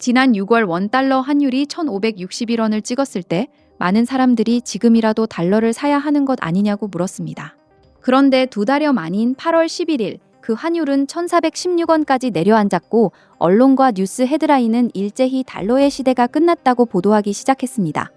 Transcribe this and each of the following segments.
지난 6월 원달러 환율이 1,561원을 찍었을 때 많은 사람들이 지금이라도 달러를 사야 하는 것 아니냐고 물었습니다. 그런데 두 달여 만인 8월 11일 그 환율은 1,416원까지 내려앉았고 언론과 뉴스 헤드라인은 일제히 달러의 시대가 끝났다고 보도하기 시작했습니다.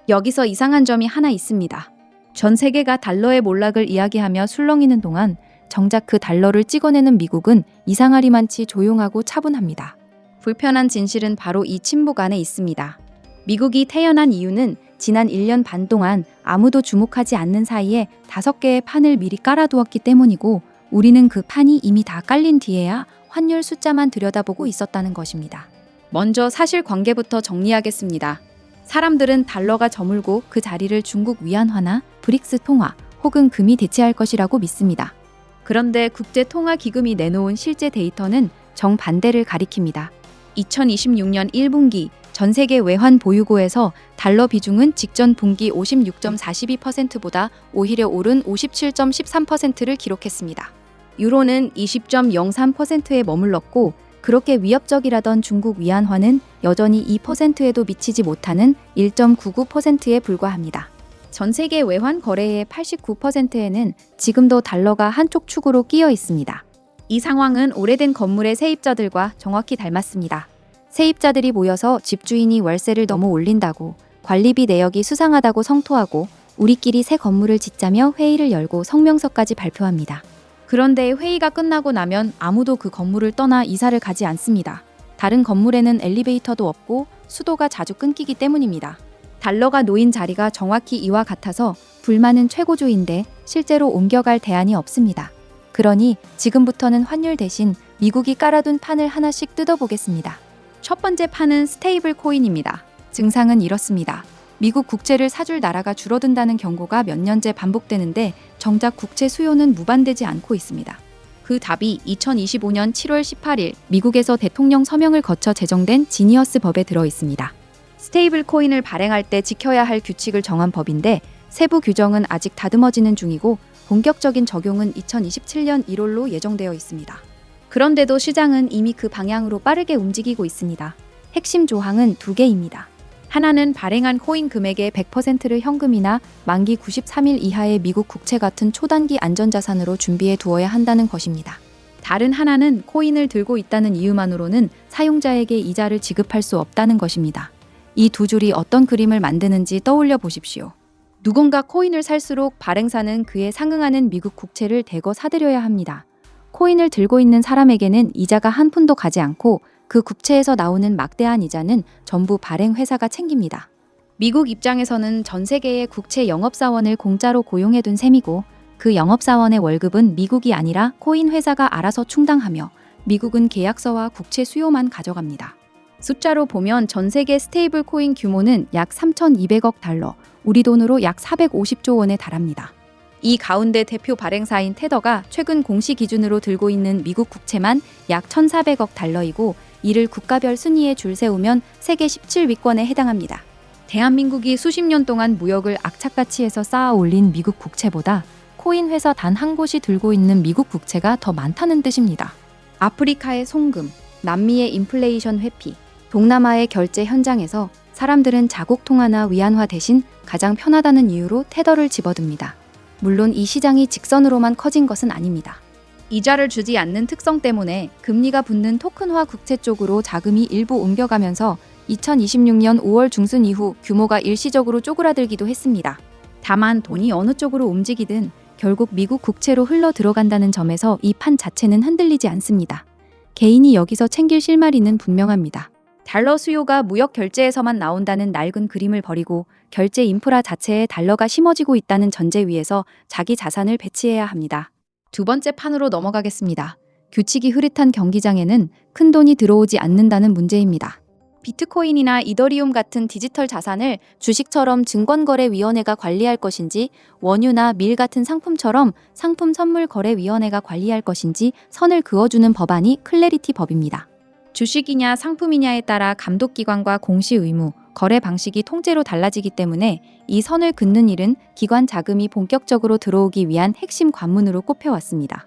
여기서 이상한 점이 하나 있습니다. 전 세계가 달러의 몰락을 이야기하며 술렁이는 동안 정작 그 달러를 찍어내는 미국은 이상하리만치 조용하고 차분합니다. 불편한 진실은 바로 이 침묵 안에 있습니다. 미국이 태어난 이유는 지난 1년 반 동안 아무도 주목하지 않는 사이에 5개의 판을 미리 깔아두었기 때문이고 우리는 그 판이 이미 다 깔린 뒤에야 환율 숫자만 들여다보고 있었다는 것입니다. 먼저 사실관계부터 정리하겠습니다. 사람들은 달러가 저물고 그 자리를 중국 위안화나 브릭스 통화 혹은 금이 대체할 것이라고 믿습니다. 그런데 국제통화기금이 내놓은 실제 데이터는 정반대를 가리킵니다. 2026년 1분기 전 세계 외환 보유고에서 달러 비중은 직전 분기 56.42%보다 오히려 오른 57.13%를 기록했습니다. 유로는 20.03%에 머물렀고 그렇게 위협적이라던 중국 위안화는 여전히 2%에도 미치지 못하는 1.99%에 불과합니다. 전 세계 외환 거래의 89%에는 지금도 달러가 한쪽 축으로 끼어 있습니다. 이 상황은 오래된 건물의 세입자들과 정확히 닮았습니다. 세입자들이 모여서 집주인이 월세를 너무 올린다고 관리비 내역이 수상하다고 성토하고 우리끼리 새 건물을 짓자며 회의를 열고 성명서까지 발표합니다. 그런데 회의가 끝나고 나면 아무도 그 건물을 떠나 이사를 가지 않습니다. 다른 건물에는 엘리베이터도 없고 수도가 자주 끊기기 때문입니다. 달러가 놓인 자리가 정확히 이와 같아서 불만은 최고조인데 실제로 옮겨갈 대안이 없습니다. 그러니 지금부터는 환율 대신 미국이 깔아둔 판을 하나씩 뜯어보겠습니다. 첫 번째 판은 스테이블 코인입니다. 증상은 이렇습니다. 미국 국채를 사줄 나라가 줄어든다는 경고가 몇 년째 반복되는데 정작 국채 수요는 무반되지 않고 있습니다. 그 답이 2025년 7월 18일 미국에서 대통령 서명을 거쳐 제정된 지니어스 법에 들어 있습니다. 스테이블 코인을 발행할 때 지켜야 할 규칙을 정한 법인데 세부 규정은 아직 다듬어지는 중이고 본격적인 적용은 2027년 1월로 예정되어 있습니다. 그런데도 시장은 이미 그 방향으로 빠르게 움직이고 있습니다. 핵심 조항은 2개입니다. 하나는 발행한 코인 금액의 100%를 현금이나 만기 93일 이하의 미국 국채 같은 초단기 안전자산으로 준비해 두어야 한다는 것입니다. 다른 하나는 코인을 들고 있다는 이유만으로는 사용자에게 이자를 지급할 수 없다는 것입니다. 이 두 줄이 어떤 그림을 만드는지 떠올려 보십시오. 누군가 코인을 살수록 발행사는 그에 상응하는 미국 국채를 대거 사들여야 합니다. 코인을 들고 있는 사람에게는 이자가 한 푼도 가지 않고 그 국채에서 나오는 막대한 이자는 전부 발행 회사가 챙깁니다. 미국 입장에서는 전 세계의 국채 영업사원을 공짜로 고용해둔 셈이고 그 영업사원의 월급은 미국이 아니라 코인 회사가 알아서 충당하며 미국은 계약서와 국채 수요만 가져갑니다. 숫자로 보면 전 세계 스테이블 코인 규모는 약 3,200억 달러, 우리 돈으로 약 450조 원에 달합니다. 이 가운데 대표 발행사인 테더가 최근 공시 기준으로 들고 있는 미국 국채만 약 1,400억 달러이고 이를 국가별 순위에 줄 세우면 세계 17위권에 해당합니다. 대한민국이 수십 년 동안 무역을 악착같이 해서 쌓아 올린 미국 국채보다 코인 회사 단 한 곳이 들고 있는 미국 국채가 더 많다는 뜻입니다. 아프리카의 송금, 남미의 인플레이션 회피, 동남아의 결제 현장에서 사람들은 자국 통화나 위안화 대신 가장 편하다는 이유로 테더를 집어듭니다. 물론 이 시장이 직선으로만 커진 것은 아닙니다. 이자를 주지 않는 특성 때문에 금리가 붙는 토큰화 국채 쪽으로 자금이 일부 옮겨가면서 2026년 5월 중순 이후 규모가 일시적으로 쪼그라들기도 했습니다. 다만 돈이 어느 쪽으로 움직이든 결국 미국 국채로 흘러 들어간다는 점에서 이 판 자체는 흔들리지 않습니다. 개인이 여기서 챙길 실마리는 분명합니다. 달러 수요가 무역 결제에서만 나온다는 낡은 그림을 버리고 결제 인프라 자체에 달러가 심어지고 있다는 전제 위에서 자기 자산을 배치해야 합니다. 두 번째 판으로 넘어가겠습니다. 규칙이 흐릿한 경기장에는 큰 돈이 들어오지 않는다는 문제입니다. 비트코인이나 이더리움 같은 디지털 자산을 주식처럼 증권거래위원회가 관리할 것인지 원유나 밀 같은 상품처럼 상품선물거래위원회가 관리할 것인지 선을 그어주는 법안이 클래리티 법입니다. 주식이냐 상품이냐에 따라 감독기관과 공시 의무, 거래 방식이 통째로 달라지기 때문에 이 선을 긋는 일은 기관 자금이 본격적으로 들어오기 위한 핵심 관문으로 꼽혀왔습니다.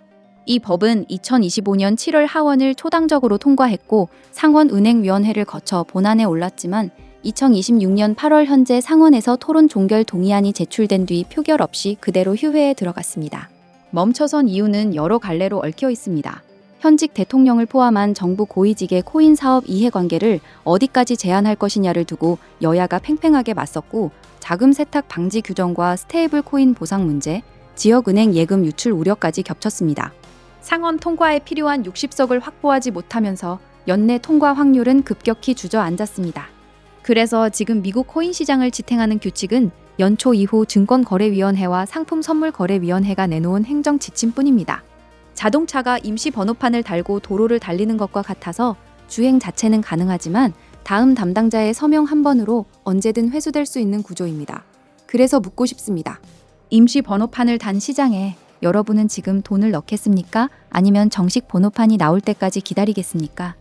이 법은 2025년 7월 하원을 초당적으로 통과했고 상원은행위원회를 거쳐 본안에 올랐지만 2026년 8월 현재 상원에서 토론 종결 동의안이 제출된 뒤 표결 없이 그대로 휴회에 들어갔습니다. 멈춰선 이유는 여러 갈래로 얽혀 있습니다. 현직 대통령을 포함한 정부 고위직의 코인 사업 이해관계를 어디까지 제한할 것이냐를 두고 여야가 팽팽하게 맞섰고 자금 세탁 방지 규정과 스테이블 코인 보상 문제, 지역은행 예금 유출 우려까지 겹쳤습니다. 상원 통과에 필요한 60석을 확보하지 못하면서 연내 통과 확률은 급격히 주저앉았습니다. 그래서 지금 미국 코인 시장을 지탱하는 규칙은 연초 이후 증권거래위원회와 상품선물거래위원회가 내놓은 행정 지침뿐입니다. 자동차가 임시 번호판을 달고 도로를 달리는 것과 같아서 주행 자체는 가능하지만 다음 담당자의 서명 한 번으로 언제든 회수될 수 있는 구조입니다. 그래서 묻고 싶습니다. 임시 번호판을 단 시장에 여러분은 지금 돈을 넣겠습니까? 아니면 정식 번호판이 나올 때까지 기다리겠습니까?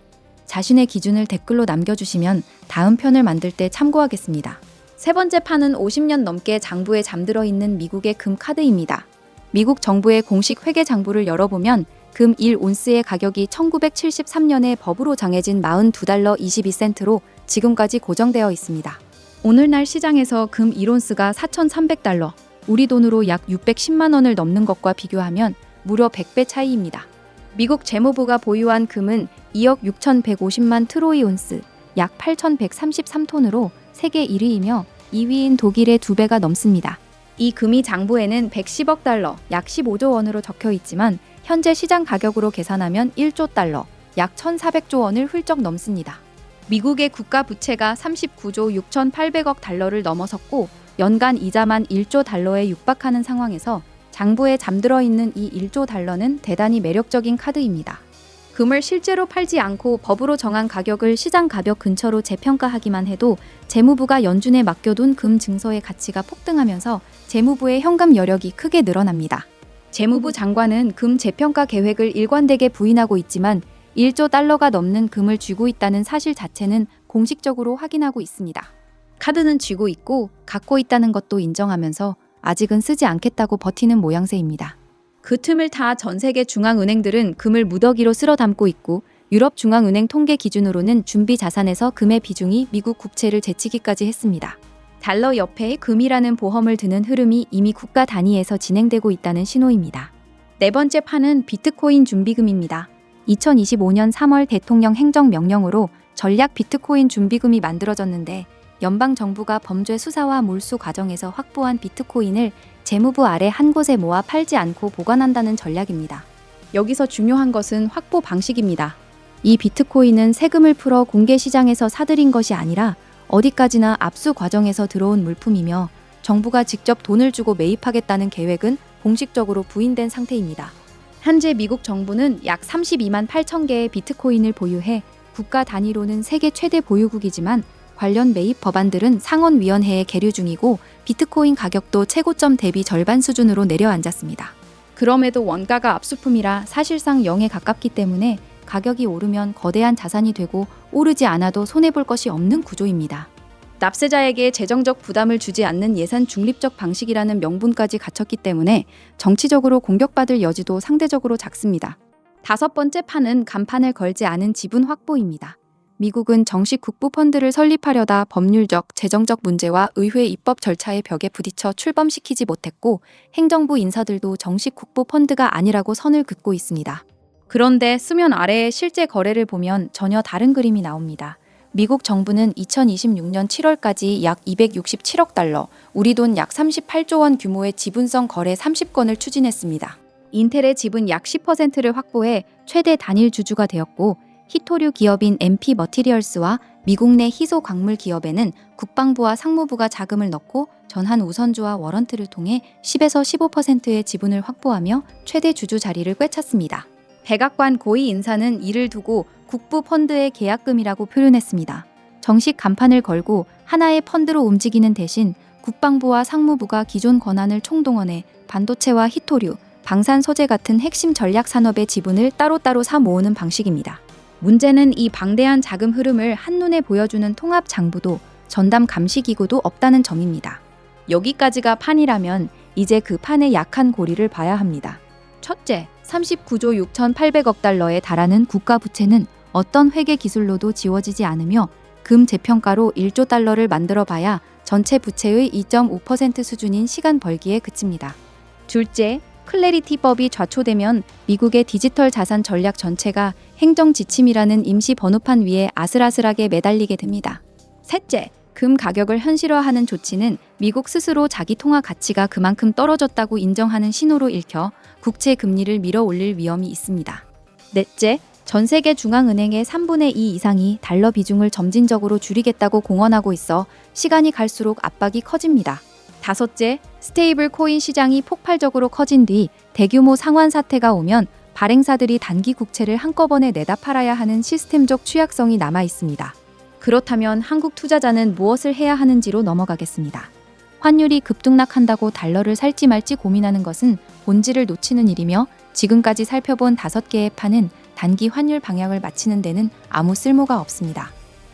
자신의 기준을 댓글로 남겨주시면 다음 편을 만들 때 참고하겠습니다. 세 번째 판은 50년 넘게 장부에 잠들어 있는 미국의 금 카드입니다. 미국 정부의 공식 회계 장부를 열어보면 금 1온스의 가격이 1973년에 법으로 정해진 42달러 22센트로 지금까지 고정되어 있습니다. 오늘날 시장에서 금 1온스가 4,300달러, 우리 돈으로 약 610만 원을 넘는 것과 비교하면 무려 100배 차이입니다. 미국 재무부가 보유한 금은 2억 6,150만 트로이 온스, 약 8,133톤으로 세계 1위이며 2위인 독일의 2배가 넘습니다. 이 금이 장부에는 110억 달러, 약 15조 원으로 적혀 있지만 현재 시장 가격으로 계산하면 1조 달러, 약 1,400조 원을 훌쩍 넘습니다. 미국의 국가 부채가 39조 6,800억 달러를 넘어섰고 연간 이자만 1조 달러에 육박하는 상황에서 장부에 잠들어 있는 이 1조 달러는 대단히 매력적인 카드입니다. 금을 실제로 팔지 않고 법으로 정한 가격을 시장 가격 근처로 재평가하기만 해도 재무부가 연준에 맡겨둔 금 증서의 가치가 폭등하면서 재무부의 현금 여력이 크게 늘어납니다. 재무부 장관은 금 재평가 계획을 일관되게 부인하고 있지만 1조 달러가 넘는 금을 쥐고 있다는 사실 자체는 공식적으로 확인하고 있습니다. 카드는 쥐고 있고 갖고 있다는 것도 인정하면서 아직은 쓰지 않겠다고 버티는 모양새입니다. 그 틈을 타 전 세계 중앙은행들은 금을 무더기로 쓸어 담고 있고 유럽 중앙은행 통계 기준으로는 준비 자산에서 금의 비중이 미국 국채를 제치기까지 했습니다. 달러 옆에 금이라는 보험을 드는 흐름이 이미 국가 단위에서 진행되고 있다는 신호입니다. 네 번째 판은 비트코인 준비금입니다. 2025년 3월 대통령 행정명령으로 전략 비트코인 준비금이 만들어졌는데 연방정부가 범죄 수사와 몰수 과정에서 확보한 비트코인을 재무부 아래 한 곳에 모아 팔지 않고 보관한다는 전략입니다. 여기서 중요한 것은 확보 방식입니다. 이 비트코인은 세금을 풀어 공개 시장에서 사들인 것이 아니라 어디까지나 압수 과정에서 들어온 물품이며 정부가 직접 돈을 주고 매입하겠다는 계획은 공식적으로 부인된 상태입니다. 현재 미국 정부는 약 32만 8천 개의 비트코인을 보유해 국가 단위로는 세계 최대 보유국이지만 관련 매입 법안들은 상원위원회에 계류 중이고 비트코인 가격도 최고점 대비 절반 수준으로 내려앉았습니다. 그럼에도 원가가 압수품이라 사실상 0에 가깝기 때문에 가격이 오르면 거대한 자산이 되고 오르지 않아도 손해볼 것이 없는 구조입니다. 납세자에게 재정적 부담을 주지 않는 예산 중립적 방식이라는 명분까지 갖췄기 때문에 정치적으로 공격받을 여지도 상대적으로 작습니다. 다섯 번째 판은 간판을 걸지 않은 지분 확보입니다. 미국은 정식 국부펀드를 설립하려다 법률적, 재정적 문제와 의회 입법 절차의 벽에 부딪혀 출범시키지 못했고 행정부 인사들도 정식 국부펀드가 아니라고 선을 긋고 있습니다. 그런데 수면 아래의 실제 거래를 보면 전혀 다른 그림이 나옵니다. 미국 정부는 2026년 7월까지 약 267억 달러, 우리 돈 약 38조 원 규모의 지분성 거래 30건을 추진했습니다. 인텔의 지분 약 10%를 확보해 최대 단일 주주가 되었고 히토류 기업인 MP 머티리얼스와 미국 내 희소 광물 기업에는 국방부와 상무부가 자금을 넣고 전한 우선주와 워런트를 통해 10에서 15%의 지분을 확보하며 최대 주주 자리를 꿰찼습니다. 백악관 고위 인사는 이를 두고 국부 펀드의 계약금이라고 표현했습니다. 정식 간판을 걸고 하나의 펀드로 움직이는 대신 국방부와 상무부가 기존 권한을 총동원해 반도체와 히토류, 방산 소재 같은 핵심 전략 산업의 지분을 따로따로 사 모으는 방식입니다. 문제는 이 방대한 자금 흐름을 한눈에 보여주는 통합 장부도 전담 감시기구도 없다는 점입니다. 여기까지가 판이라면 이제 그 판의 약한 고리를 봐야 합니다. 첫째, 39조 6,800억 달러에 달하는 국가 부채는 어떤 회계 기술로도 지워지지 않으며 금 재평가로 1조 달러를 만들어 봐야 전체 부채의 2.5% 수준인 시간 벌기에 그칩니다. 둘째, 클래리티법이 좌초되면 미국의 디지털 자산 전략 전체가 행정 지침이라는 임시 번호판 위에 아슬아슬하게 매달리게 됩니다. 셋째, 금 가격을 현실화하는 조치는 미국 스스로 자기 통화 가치가 그만큼 떨어졌다고 인정하는 신호로 읽혀 국채 금리를 밀어 올릴 위험이 있습니다. 넷째, 전 세계 중앙은행의 3분의 2 이상이 달러 비중을 점진적으로 줄이겠다고 공언하고 있어 시간이 갈수록 압박이 커집니다. 다섯째, 스테이블 코인 시장이 폭발적으로 커진 뒤 대규모 상환 사태가 오면 발행사들이 단기 국채를 한꺼번에 내다 팔아야 하는 시스템적 취약성이 남아 있습니다. 그렇다면 한국 투자자는 무엇을 해야 하는지로 넘어가겠습니다. 환율이 급등락한다고 달러를 살지 말지 고민하는 것은 본질을 놓치는 일이며 지금까지 살펴본 5개의 판은 단기 환율 방향을 맞추는 데는 아무 쓸모가 없습니다.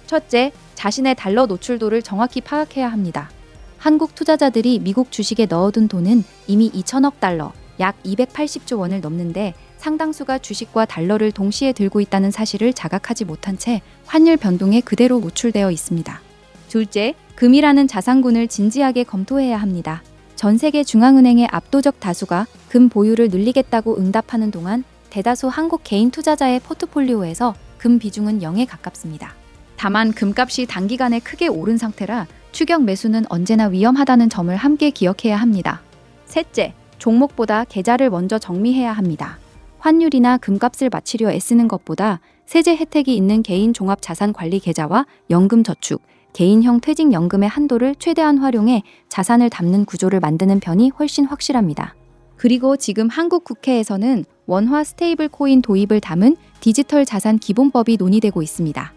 첫째, 자신의 달러 노출도를 정확히 파악해야 합니다. 한국 투자자들이 미국 주식에 넣어둔 돈은 이미 2천억 달러, 약 280조 원을 넘는데 상당수가 주식과 달러를 동시에 들고 있다는 사실을 자각하지 못한 채 환율 변동에 그대로 노출되어 있습니다. 둘째, 금이라는 자산군을 진지하게 검토해야 합니다. 전 세계 중앙은행의 압도적 다수가 금 보유를 늘리겠다고 응답하는 동안 대다수 한국 개인 투자자의 포트폴리오에서 금 비중은 0에 가깝습니다. 다만 금값이 단기간에 크게 오른 상태라 추격 매수는 언제나 위험하다는 점을 함께 기억해야 합니다. 셋째, 종목보다 계좌를 먼저 정리해야 합니다. 환율이나 금값을 맞추려 애쓰는 것보다 세제 혜택이 있는 개인 종합자산관리 계좌와 연금저축, 개인형 퇴직연금의 한도를 최대한 활용해 자산을 담는 구조를 만드는 편이 훨씬 확실합니다. 그리고 지금 한국 국회에서는 원화 스테이블 코인 도입을 담은 디지털 자산 기본법이 논의되고 있습니다.